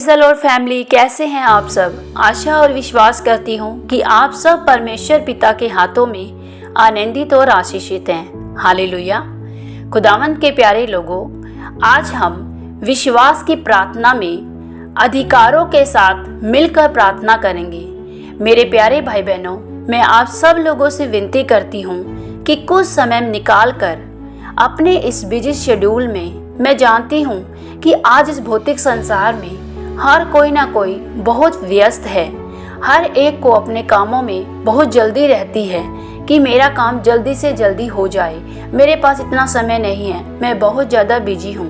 और फैमिली, कैसे हैं आप सब। आशा और विश्वास करती हूँ कि आप सब परमेश्वर पिता के हाथों में आनंदित और आशीषित हैं। हालेलुया। खुदावंद के प्यारे लोगों, आज हम विश्वास की प्रार्थना में अधिकारों के साथ मिलकर प्रार्थना करेंगे। मेरे प्यारे भाई बहनों, मैं आप सब लोगों से विनती करती हूँ कि कुछ समय निकाल कर अपने इस बिजी शेड्यूल में, मैं जानती हूँ कि आज इस भौतिक संसार में हर कोई ना कोई बहुत व्यस्त है। हर एक को अपने कामों में बहुत जल्दी रहती है कि मेरा काम जल्दी से जल्दी हो जाए, मेरे पास इतना समय नहीं है, मैं बहुत ज़्यादा बिजी हूँ।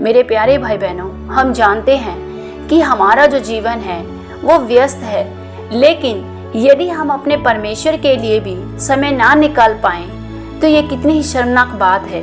मेरे प्यारे भाई बहनों, हम जानते हैं कि हमारा जो जीवन है वो व्यस्त है, लेकिन यदि हम अपने परमेश्वर के लिए भी समय ना निकाल पाएँ तो ये कितनी ही शर्मनाक बात है।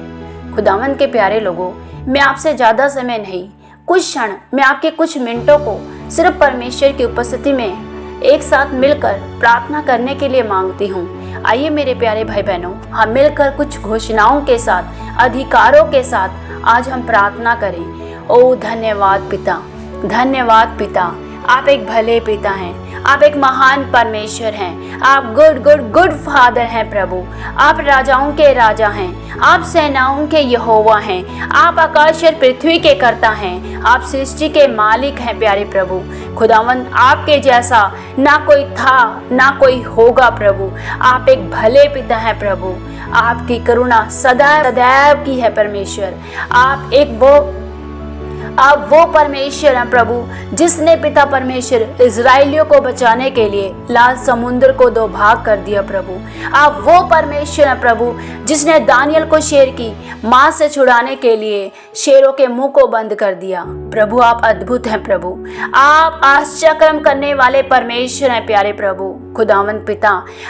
खुदावंद के प्यारे लोगों, मैं आपसे ज़्यादा समय नहीं, कुछ क्षण, मैं आपके कुछ मिनटों को सिर्फ परमेश्वर की उपस्थिति में एक साथ मिलकर प्रार्थना करने के लिए मांगती हूँ। आइए मेरे प्यारे भाई बहनों, हम मिलकर कुछ घोषणाओं के साथ, अधिकारों के साथ आज हम प्रार्थना करें। ओ धन्यवाद पिता, धन्यवाद पिता। आप एक भले पिता हैं, आप एक महान परमेश्वर हैं, आप गुड फादर हैं प्रभु। आप राजाओं के राजा हैं, आप सेनाओं के यहोवा हैं, आप आकाश और पृथ्वी के कर्ता हैं, आप सृष्टि के मालिक हैं प्यारे प्रभु। खुदावंद, आपके जैसा ना कोई था ना कोई होगा प्रभु। आप एक भले पिता हैं प्रभु। आपकी करुणा सदैव की है परमेश्वर। आप वो परमेश्वर हैं प्रभु जिसने पिता परमेश्वर इजराइलियों को बचाने के लिए लाल समुद्र को दो भाग कर दिया प्रभु। आप वो परमेश्वर हैं प्रभु जिसने दानियल को शेर की मां से छुड़ाने के लिए शेरों के मुंह को बंद कर दिया प्रभु। आप अद्भुत हैं प्रभु, आप आश्चर्य करने वाले परमेश्वर हैं प्यारे प्रभु। खुदावंद पिता,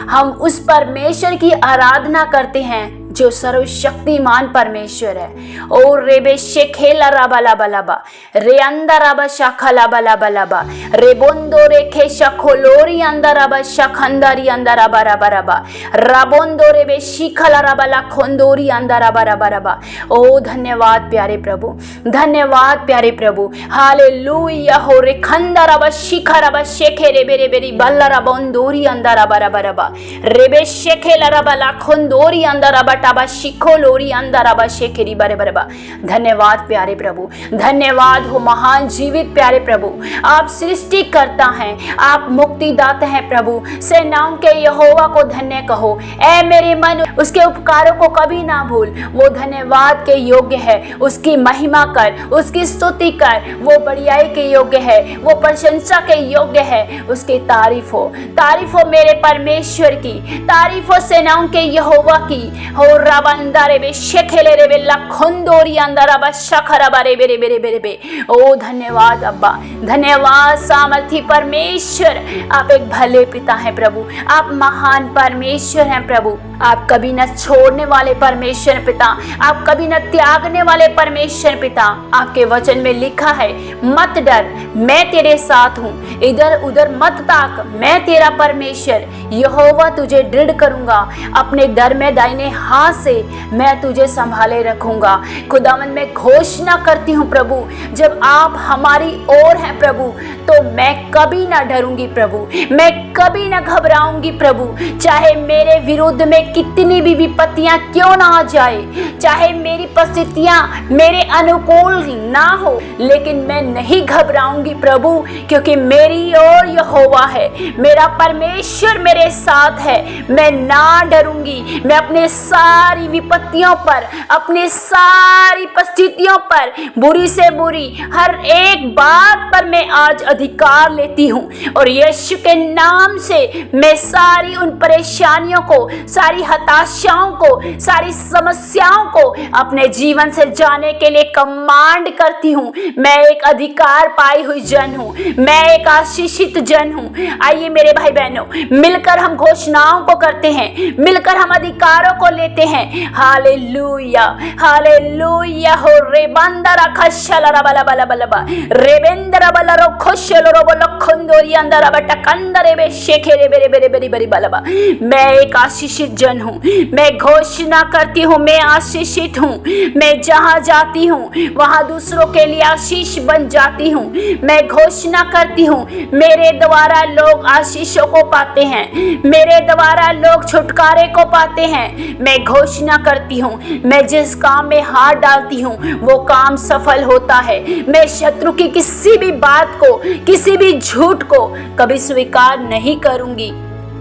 हम उस परमेश्वर की आराधना करते हैं जो सर्वशक्तिमान परमेश्वर है। ओ रेबे शेखेला राबा बलाबा, रे अंदराबा शाखला बलाबा, रे बोंदो रेखे शखोलोरी अंदराबा शखंदारी अंदराबा राबा, राबोंदो रेबे शिखला राबला खोंदोरी अंदराबा राबा। ओ धन्यवाद प्यारे प्रभु, धन्यवाद प्यारे प्रभु। हालेलुया। हो रे खंदराबा शिखराबा शेखे रेबे रेबेरी बल्ला बोंदोरी अंदराबा राबा, रेबे शेखेला राबला खोंदोरी अंदराबा टाबा शिखो लोरी अंदराबा शेखेरी बारे बरबा। धन्यवाद प्यारे प्रभु, धन्यवाद हो महान जीवित प्यारे प्रभु। आप सृष्टि करता हैं, आप मुक्तिदाता हैं प्रभु। सेनाओं के यहोवा को धन्य कहो। ऐ मेरे मन, उसके उपकारों को कभी ना भूल। वो धन्यवाद के योग्य है, उसकी महिमा कर, उसकी स्तुति कर। वो बढ़ियाई के योग्य है, वो प्रशंसा के योग्य है। उसकी तारीफ हो मेरे परमेश्वर की, तारीफ हो सेनाओं के यहोवा की। हो राबंदा रेबे शेखेले रेबे लखोंदोरी अंदराबा शखराबा रेबे रेबे रेबे रेबे। ओ धन्यवाद अब्बा, धन्यवाद सामर्थी परमेश्वर। आप एक भले पिता हैं प्रभु, आप महान परमेश्वर हैं प्रभु। आप कभी न छोड़ने वाले परमेश्वर पिता, आप कभी न त्यागने वाले परमेश्वर पिता। आपके वचन में लिखा है, मत डर, मैं तेरे साथ हूँ, इधर उधर मत ताक, मैं तेरा परमेश्वर यहोवा तुझे दृढ़ करूंगा, अपने डर में दाहिने हाथ से मैं तुझे संभाले रखूंगा। खुदावंद, मैं घोषणा करती हूँ प्रभु, जब आप हमारी ओर हैं प्रभु तो मैं कभी ना डरूंगी प्रभु, मैं कभी ना घबराऊंगी प्रभु। चाहे मेरे विरुद्ध में कितनी भी विपत्तियां क्यों ना आ जाए, चाहे मेरी परिस्थितियां मेरे अनुकूल ना हो, लेकिन मैं नहीं घबराऊंगी प्रभु, क्योंकि मेरी ओर यहोवा है, मेरा परमेश्वर मेरे साथ है। मैं ना डरूंगी। मैं अपने सारी विपत्तियों पर, अपनी सारी परिस्थितियों पर, बुरी से बुरी हर एक बात पर मैं आज अधिकार लेती हूँ, और यीशु के नाम से मैं सारी उन परेशानियों को, सारी हताशाओं को, सारी समस्याओं को अपने जीवन से जाने के लिए कमांड करती हूँ। मैं एक अधिकार पाई हुई जन हूँ, मैं एक आशीषित जन हूँ। आइए मेरे भाई बहनों, मिलकर हम घोषणाओं को करते हैं, मिलकर हम अधिकारों को लेते हैं। Hallelujah, hallelujah. हो रेबंदरा खशलरा बला बला बला बा, रेबेंदरा बला रो खुशलो रो बोलो खुंदोरी खोंदोरी अंदर अबटा कंदरे बे शेखेरे बेरे बेरे बेरी बेरी बलबा। मैं एक आशीषित जन हूँ। मैं घोषणा करती हूँ मैं आशीषित हूँ। मैं जहाँ जाती हूँ वहाँ दूसरों के लिए आशीष बन जाती हूँ। मैं घोषणा करती हूँ मेरे द्वारा लोग आशीषों को पाते हैं, मेरे द्वारा लोग छुटकारे को पाते हैं। मैं घोषणा करती हूँ मैं जिस काम में हाथ डालती हूँ वो काम सफल होता है। मैं शत्रु की किसी भी बात को, किसी भी झूठ को कभी स्वीकार नहीं करूंगी।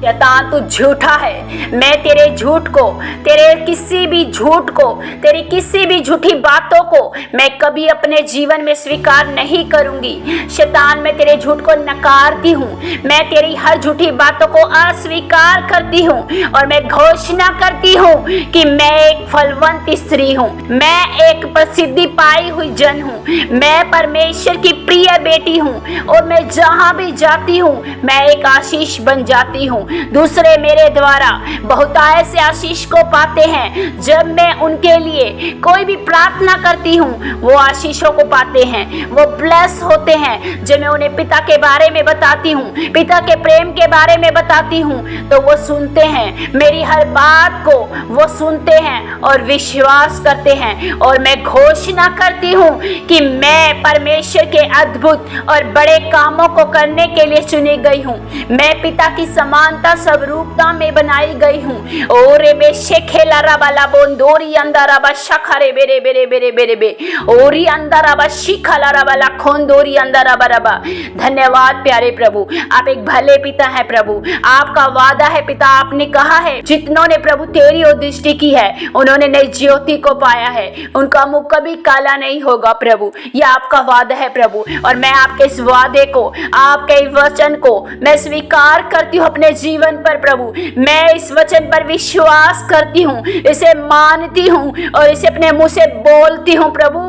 शैतान तू झूठा है। मैं तेरे झूठ को, तेरे किसी भी झूठ को, तेरी किसी भी झूठी बातों को मैं कभी अपने जीवन में स्वीकार नहीं करूंगी। शैतान मैं तेरे झूठ को नकारती हूँ। मैं तेरी हर झूठी बातों को अस्वीकार करती हूँ और मैं घोषणा करती हूँ कि मैं एक फलवंत स्त्री हूँ। मैं एक प्रसिद्धि पाई हुई जन हूँ। मैं परमेश्वर की प्रिय बेटी हूँ और मैं जहाँ भी जाती हूँ मैं एक आशीष बन जाती हूँ। दूसरे मेरे द्वारा बहुतायत से आशीष को पाते हैं। जब मैं उनके लिए कोई भी प्रार्थना करती हूँ वो आशीषों को पाते हैं, वो ब्लेस होते हैं। जब मैं उन्हें पिता के बारे में बताती हूँ, पिता के प्रेम के बारे में बताती हूँ तो वो सुनते हैं, मेरी हर बात को वो सुनते हैं और विश्वास करते हैं। और मैं घोषणा करती हूँ कि मैं परमेश्वर के अद्भुत और बड़े कामों को करने के लिए चुनी गई हूँ। मैं पिता की समान स्वरूपता में बनाई गई हूँ। ओरे बे शेखेला रबाला बोंदोरी अंदर बा शखरे बेरे बेरे बेरे बेरे बे ओरी अंदर बा शिखला रबाला खोंदोरी अंदर बरबा। धन्यवाद प्यारे प्रभु, आप एक भले पिता है प्रभु। आपका वादा है पिता, आपने कहा है जितनों ने प्रभु तेरी ओर दृष्टि की है उन्होंने नई ज्योति को पाया है, उनका मुख कभी काला नहीं होगा प्रभु। यह आपका वादा है प्रभु और मैं आपके इस वादे को, आपके वचन को मैं स्वीकार करती हूँ अपने जीवन पर प्रभु। मैं इस वचन पर विश्वास करती हूँ, इसे मानती हूँ और इसे अपने मुंह से बोलती हूँ प्रभु।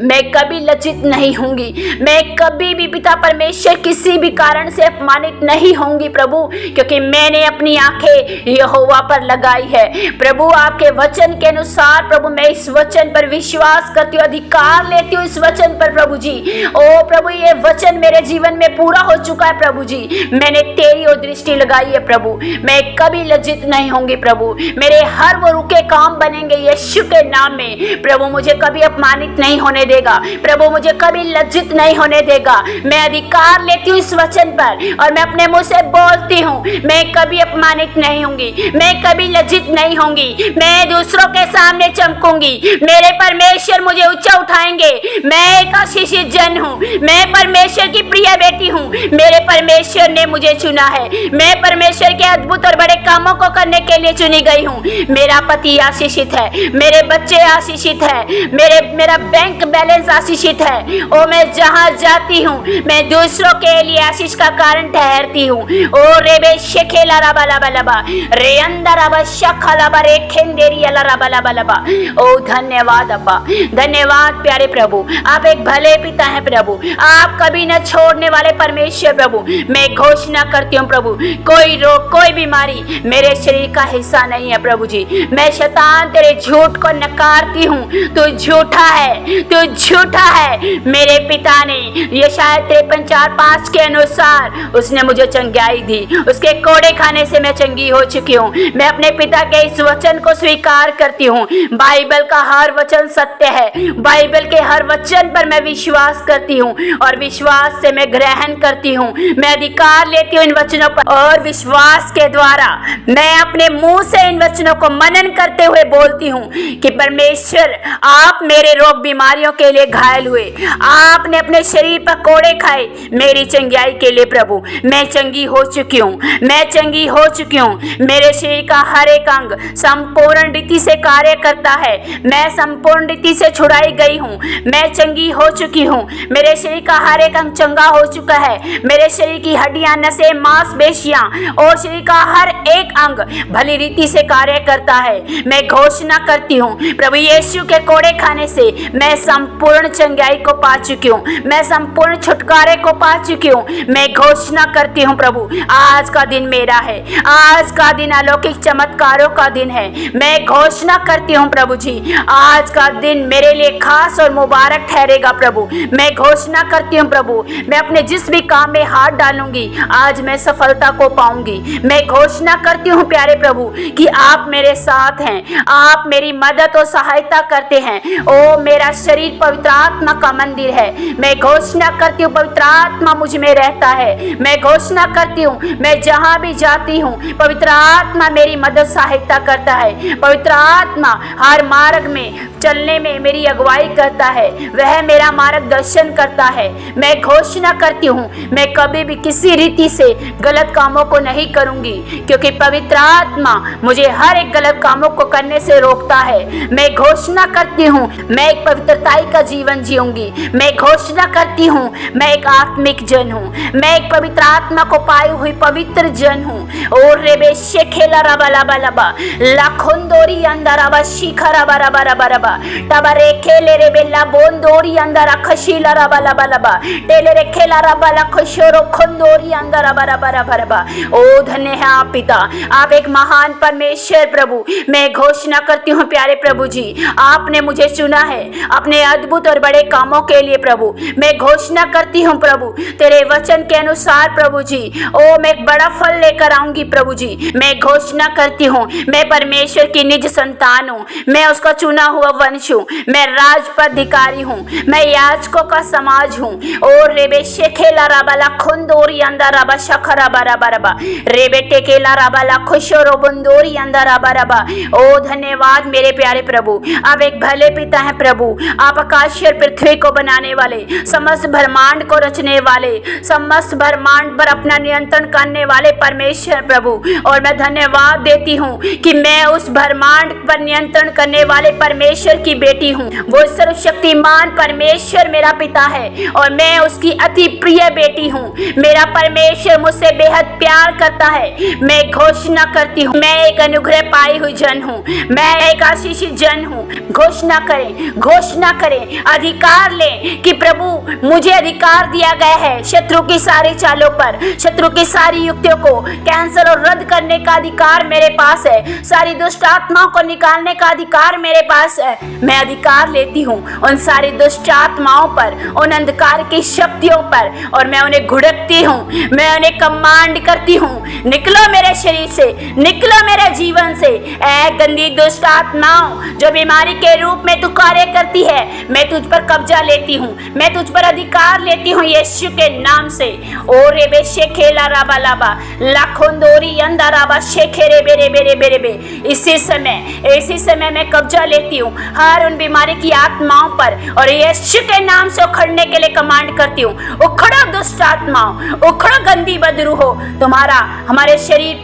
मैं कभी लज्जित नहीं होंगी, मैं कभी भी पिता परमेश्वर किसी भी कारण से अपमानित नहीं होंगी प्रभु, क्योंकि मैंने अपनी आंखें यहोवा पर लगाई है प्रभु। आपके वचन के अनुसार प्रभु मैं इस वचन पर विश्वास करती हूँ, अधिकार लेती हूँ इस वचन पर प्रभु जी। ओ प्रभु ये वचन मेरे जीवन में पूरा हो चुका है प्रभु जी। मैंने तेरी ओर दृष्टि लगाई है प्रभु, मैं कभी लज्जित नहीं होंगी प्रभु। मेरे हर वो रुके काम बनेंगे यीशु के नाम में प्रभु। मुझे कभी अपमानित नहीं होने देगा प्रभु, मुझे कभी लज्जित नहीं होने देगा। मैं अधिकार लेती हूँ इस वचन पर और मैं अपने मुंह से बोलती हूँ मैं कभी अपमानित नहीं होंगी, मैं कभी लज्जित नहीं होंगी। मैं दूसरों के सामने चमकूंगी, मेरे परमेश्वर मुझे ऊंचा उठाएंगे। मैं एक आशीषित जन हूँ, मैं परमेश्वर की प्रिय बेटी हूँ। मेरे परमेश्वर ने मुझे चुना है, मैं परमेश्वर के अद्भुत और बड़े कामों को करने के लिए चुनी गई हूँ। मेरा पति आशीषित है, मेरे बच्चे आशीषित है, मेरा बैंक बैलेंस आशीषित है। ओ मैं जहाँ जाती हूँ मैं दूसरों के लिए आशीष का कारण ठहरती हूँ। ओ रेबे शेखेला रबा लबा लबा रे अंदर अब शखला बरे खेंदेरी अला रबा लबा लबा। ओ धन्यवाद अब्बा, धन्यवाद प्यारे प्रभु। आप एक भले पिता हैं प्रभु, आप कभी न छोड़ने वाले परमेश्वर प्रभु। मैं घोषणा करती हूँ प्रभु कोई रोग कोई बीमारी मेरे शरीर का हिस्सा नहीं है प्रभु जी। मैं शैतान तेरे झूठ को नकारती हूँ, तू झूठा है, तू झूठा है। मेरे पिता ने ये शायद 53:4-5 के अनुसार उसने मुझे चंगाई दी, उसके कोड़े खाने से मैं चंगी हो चुकी हूँ। मैं अपने पिता के इस वचन को स्वीकार करती हूँ। बाइबल का हर वचन सत्य है, बाइबल के हर वचन पर मैं विश्वास करती हूँ और विश्वास से मैं ग्रहण करती हूँ। मैं अधिकार लेती हूँ इन वचनों पर और विश्वास के द्वारा मैं अपने मुंह से इन वचनों को मनन करते हुए बोलती हूँ कि परमेश्वर आप मेरे रोग बीमारियों के लिए घायल हुए, आपने अपने शरीर पर कोड़े खाए मेरी चंगाई के लिए प्रभु। मैं चंगी हो चुकी हूँ, मैं चंगी हो चुकी हूँ। मेरे शरीर का हर एक अंग संपूर्ण रीति से कार्य करता है, मैं संपूर्ण रीति से छुड़ाई गई हूँ, मैं चंगी हो चुकी हूँ। मेरे शरीर का हर एक अंग चंगा हो चुका है, मेरे शरीर की हड्डियां नसें मांसपेशियां और शरीर का हर एक अंग भली रीति से कार्य करता है। मैं घोषणा करती हूँ प्रभु यीशु के कोड़े खाने से मैं संपूर्ण चंगाई को पा चुकी हूँ, मैं संपूर्ण छुटकारे को पा चुकी हूँ। मैं घोषणा करती हूँ प्रभु, आज का दिन मेरा है, आज का दिन अलौकिक चमत्कारों का दिन है। मैं घोषणा करती हूँ प्रभु जी, आज का दिन मेरे लिए खास और मुबारक ठहरेगा प्रभु। मैं घोषणा करती हूँ प्रभु, मैं अपने जिस भी काम में हाथ डालूंगी आज मैं सफलता को पाऊंगी। मैं घोषणा करती हूँ प्यारे प्रभु कि आप मेरे साथ हैं, आप मेरी मदद और सहायता करते हैं। ओ मेरा शरीर पवित्र आत्मा का मंदिर है। मैं घोषणा करती हूँ पवित्र आत्मा मुझ में रहता है। मैं घोषणा करती हूँ मैं जहाँ भी जाती हूँ पवित्र आत्मा मेरी मदद सहायता करता है। पवित्र आत्मा हर मार्ग में चलने में मेरी अगुवाई करता है, वह मेरा मार्गदर्शन करता है। मैं घोषणा करती हूँ मैं कभी भी किसी रीति से गलत कामों को नहीं करूँगी, क्योंकि पवित्र आत्मा मुझे हर एक गलत कामों को करने से रोकता है। मैं घोषणा करती हूँ मैं एक पवित्रताई का जीवन जीऊंगी। मैं घोषणा करती हूँ मैं एक आत्मिक जन हूँ, मैं एक पवित्र आत्मा को पाई हुई पवित्र जन हूँ। और रेबे शेखेला रबा लबा लबा लाखोंदोरी अंदरबा शिखरा बरा बरा बरा टबरे खेले रे बेला बोंदोरी अंदर खशीला रबा लबा लबा टेले रे खेला रबा ला खशोरो खोंदोरी अंदर बरा बरा बरा। ओ धन्य है आप पिता, आप एक महान परमेश्वर प्रभु। मैं घोषणा करती हूँ प्यारे प्रभु जी, आपने मुझे चुना है अपने अद्भुत और बड़े कामों के लिए प्रभु। मैं घोषणा करती हूँ प्रभु तेरे वचन के अनुसार प्रभु जी, ओ मैं एक बड़ा फल लेकर आऊंगी प्रभु जी। मैं घोषणा करती हूँ मैं परमेश्वर की निज संतान हूँ, मैं उसका चुना हुआ वंश हूँ, मैं राज पर अधिकारी हूँ, मैं याजकों का समाज हूँ। और रेबे शेखेला राबाला खुंदोरी अंदर राबा शखरा बरा बरा रेबे टेकेला राबाला खुशोरो बुंदोरी अंदर राबा रबा। ओ धन्यवाद मेरे प्यारे प्रभु, आप एक भले पिता हैं प्रभु। आप आकाश और पृथ्वी को बनाने वाले, समस्त ब्रह्मांड को रचने वाले, समस्त ब्रह्मांड पर अपना नियंत्रण करने वाले परमेश्वर प्रभु। और मैं धन्यवाद देती हूँ कि मैं उस ब्रह्मांड पर नियंत्रण करने वाले परमेश्वर की बेटी हूँ। वो सर्वशक्तिमान परमेश्वर मेरा पिता है और मैं उसकी अति प्रिय बेटी हूँ। मेरा परमेश्वर मुझसे बेहद प्यार करता है। मैं घोषणा करती हूँ मैं एक अनुग्रह पाई हुई जन हूँ, मैं एक आशीषित जन हूँ। घोषणा करें, घोषणा करें, अधिकार लें कि प्रभु मुझे अधिकार दिया गया है शत्रु की सारी चालों पर, शत्रु की सारी युक्तियों को कैंसिल और रद्द करने का अधिकार मेरे पास है। सारी दुष्ट आत्माओं को निकालने का अधिकार मेरे पास है। मैं अधिकार लेती हूँ उन सारी दुष्ट आत्माओं पर, उन अंधकार की शक्तियों पर, और मैं उन्हें घुड़कती हूँ, मैं उन्हें कमांड करती हूँ निकलो मेरे शरीर से, निकलो मेरे जीवन से। ऐ गंदी दुष्ट आत्माओं जो बीमारी के रूप में तू कार्य करती है, मैं तुझ पर कब्जा लेती हूँ, मैं तुझ पर अधिकार लेती हूँ यीशु के नाम से। ओ रेबे शेखेला राबा लाबा लाखोंदोरी अंदर राबा शेखे रेबे रेबे रेबे रेबे। इसी समय मैं कब्जा लेती हूँ हर उन बीमारी की आत्माओं पर और यीशु के नाम से उखड़ने के लिए कमांड करती हूँ। उखड़ो दुष्ट आत्माओं, उखड़ो गंदी बदरू हो, तुम्हारा हमारे शरीर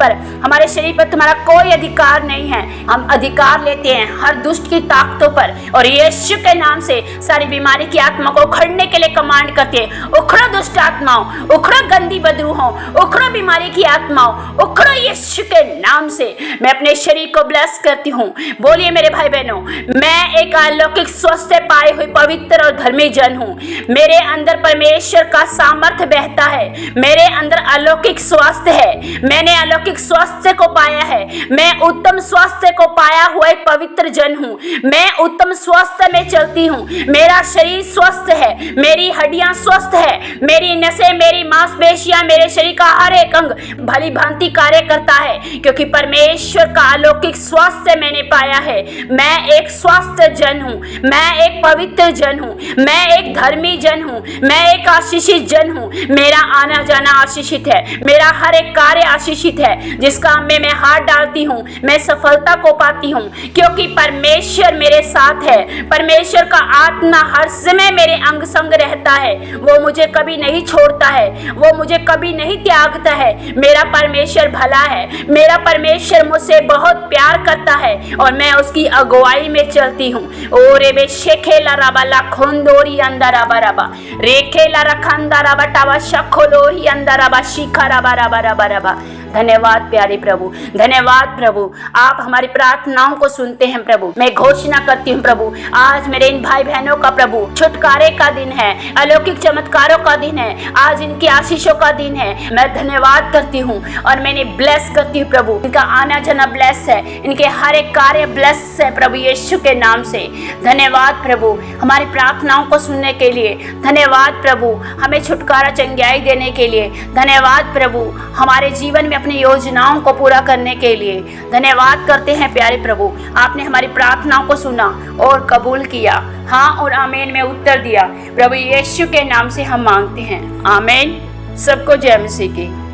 पर तुम्हारा कोई अधिकार नहीं है। हम अधिकार लेते हैं हर दुष्ट की ताकतों पर और यीशु के नाम से सारी बीमारी की आत्मा को उखड़ने के लिए कमांड करते हैं। उखड़ो दुष्ट आत्माओं, उखड़ो गंदी बदरू हो, उखड़ो बीमारी की आत्माओं, उखड़ो यीशु के नाम से। मैं अपने शरीर को ब्लेस करती हूँ। बोलिए मेरे भाई बहनों, मैं एक अलौकिक स्वास्थ्य पाई हुई पवित्र और धर्मी जन हूँ। मेरे अंदर परमेश्वर का सामर्थ्य बहता है, मेरे अंदर अलौकिक स्वास्थ्य है, मैंने अलौकिक स्वास्थ्य को पाया है। मैं उत्तम स्वास्थ्य को पाया हुआ एक पवित्र जन हूँ। मैं उत्तम स्वास्थ्य में चलती हूँ। मेरा शरीर स्वस्थ है, मेरी हड्डियां स्वस्थ है, मेरी नसें, मेरी मांसपेशियां, मेरे शरीर का हर एक अंग भली भांति कार्य करता है, क्योंकि परमेश्वर का अलौकिक स्वास्थ्य मैंने पाया है। मैं एक स्वास्थ्य जन हूँ, मैं एक पवित्र जन हूँ, मैं एक धर्मी जन हूँ, मैं एक आशीषित जन हूँ। मेरा आना जाना आशीषित है, मेरा हर एक कार्य आशीषित है। जिस काम में मैं हाथ डालती हूँ मैं सफलता को पाती हूँ, क्योंकि परमेश्वर मेरे साथ है। परमेश्वर का आत्मा हर समय मेरे अंग संग रहता है। वो मुझे कभी नहीं छोड़ता है, वो मुझे कभी नहीं त्यागता है। मेरा परमेश्वर भला है, मेरा परमेश्वर मुझसे बहुत प्यार करता है और मैं उसकी अगुवाई में चलती हूँ। ओ रेबे शेखेला राबा लाखोंदोरी अंदर राबा राबा रेखेला रखंदा राबा टावा शखोलोरी अंदर राबा शिखा राबा राबा राबा राबा। धन्यवाद प्यारे प्रभु, धन्यवाद प्रभु। आप हमारी प्रार्थनाओं को सुनते हैं प्रभु। मैं घोषणा करती हूँ प्रभु, आज मेरे इन भाई बहनों का प्रभु छुटकारे का दिन है, अलौकिक चमत्कारों का दिन है, आज इनकी आशीषों का दिन है। मैं धन्यवाद करती हूँ और मैंने ब्लेस करती हूँ प्रभु। इनका आना जाना ब्लेस है, इनके हर एक कार्य ब्लेस है प्रभु यीशु के नाम से। धन्यवाद प्रभु हमारी प्रार्थनाओं को सुनने के लिए, धन्यवाद प्रभु हमें छुटकारा चंगाई देने के लिए, धन्यवाद प्रभु हमारे जीवन में अपनी योजनाओं को पूरा करने के लिए। धन्यवाद करते हैं प्यारे प्रभु, आपने हमारी प्रार्थनाओं को सुना और कबूल किया। हाँ और आमीन में उत्तर दिया। प्रभु यीशु के नाम से हम मांगते हैं, आमीन। सबको जय मसीह की।